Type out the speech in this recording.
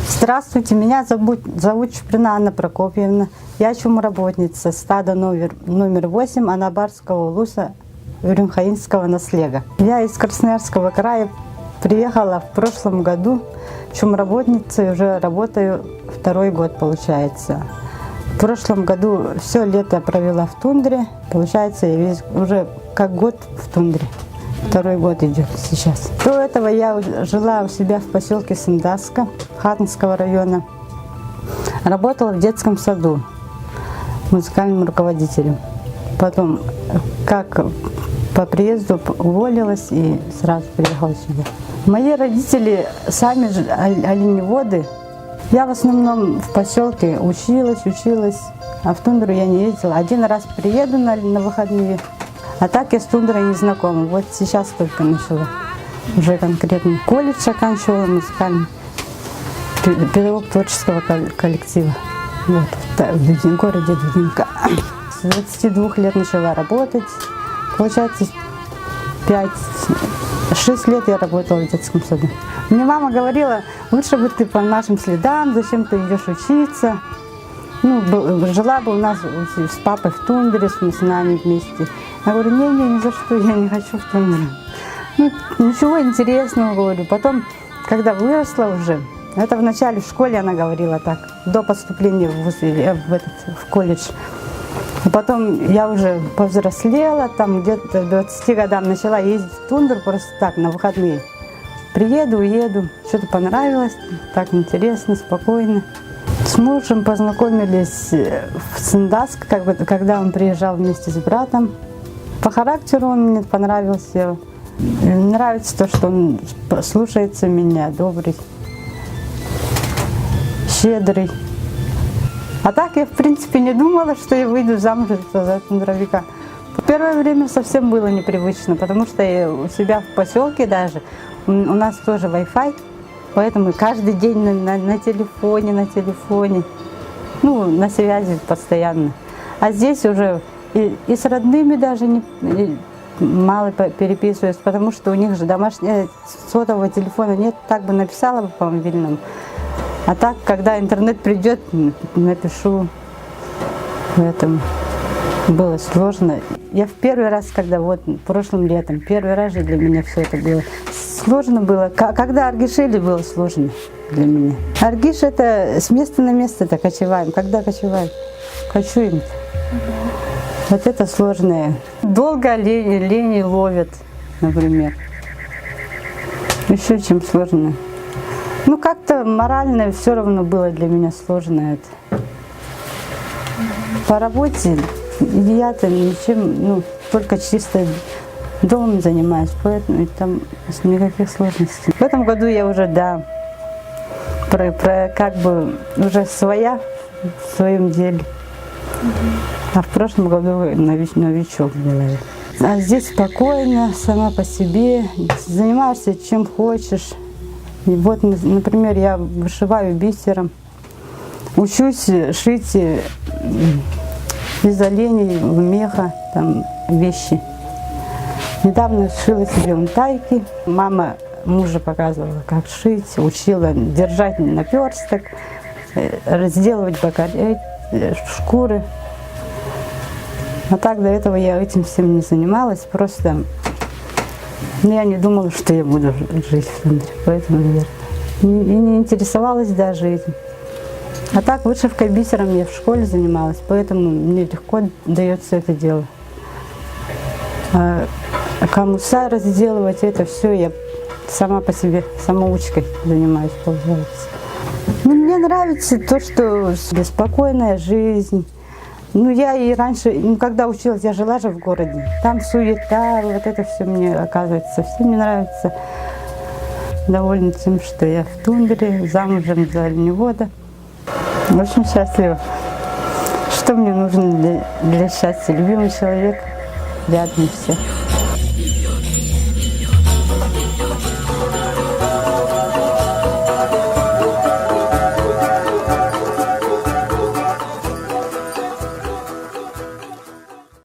Здравствуйте, меня зовут Чуприна Анна Прокопьевна. Я чумработница стада номер 8 Анабарского улуса Урюмхаинского наслега. Я из Красноярского края приехала в прошлом году чумработницей, уже работаю второй год получается. В прошлом году все лето провела в тундре, получается я уже как год в тундре. Второй год идет сейчас. До этого я жила у себя в поселке Сындаска Хатынского района. Работала в детском саду музыкальным руководителем. Потом, как по приезду, уволилась и сразу приехала сюда. Мои родители сами же оленеводы. Я в основном в поселке училась, а в тундру я не ездила. Один раз приеду на выходные. А так я с тундрой не знакома. Вот сейчас только начала. Уже конкретно колледж оканчивала, музыкальный. Педагог творческого коллектива. Вот, в городе Дудинка. С 22 лет начала работать. Получается, 6 лет я работала в детском саду. Мне мама говорила, лучше бы ты по нашим следам, зачем ты идешь учиться. Ну, жила бы у нас с папой в тундре, с нами вместе. Я говорю, не, ни за что, я не хочу в тундру. Ну, ничего интересного, говорю. Потом, когда выросла уже, это вначале в школе она говорила так, до поступления в колледж. А потом я уже повзрослела, там где-то к 20 годам начала ездить в тундру просто так, на выходные. Приеду, уеду, что-то понравилось, так интересно, спокойно. С мужем познакомились в Сындаск, когда он приезжал вместе с братом. По характеру он мне понравился. Нравится то, что он слушается меня, добрый, щедрый. А так я, в принципе, не думала, что я выйду замуж за тундровика. В первое время совсем было непривычно, потому что я у себя в поселке даже, у нас тоже Wi-Fi, поэтому каждый день на телефоне, ну, на связи постоянно. А здесь уже и с родными даже мало переписываюсь, потому что у них же домашнего сотового телефона нет, так бы написала бы по мобильному. А так, когда интернет придет, напишу. Поэтому было сложно. Я в первый раз, когда вот прошлым летом, первый раз же для меня все это было. Сложно было. Когда аргишели, было сложно для меня. Аргиш — это с места на место-то кочеваем. Когда кочеваем? Кочуем. Вот это сложное. Долго олени ловят, например. Еще чем сложно. Ну, как-то морально все равно было для меня сложно это. По работе я-то ничем, ну, только чисто домом занимаюсь, поэтому там никаких сложностей. В этом году я уже, да, как бы уже своя в своем деле. А в прошлом году новичок была. А здесь спокойно, сама по себе, занимаешься чем хочешь. И вот, например, я вышиваю бисером, учусь шить из оленей, меха, там, вещи. Недавно шила себе унтайки. Мама мужа показывала, как шить, учила держать наперсток, разделывать шкуры. А так до этого я этим всем не занималась, просто я не думала, что я буду жить в тундре, поэтому, наверное, и не интересовалась даже этим. А так вышивкой бисером я в школе занималась, поэтому мне легко дается это дело. А камуса разделывать, это все я сама по себе, самоучкой занимаюсь, получается. Ну, мне нравится то, что беспокойная жизнь. Ну, я и раньше, когда училась, я жила же в городе. Там суета, вот это все мне, оказывается, совсем не нравится. Довольна тем, что я в тундре, замужем за оленевода. В общем, счастлива. Что мне нужно для счастья? Любимый человек, рядом все.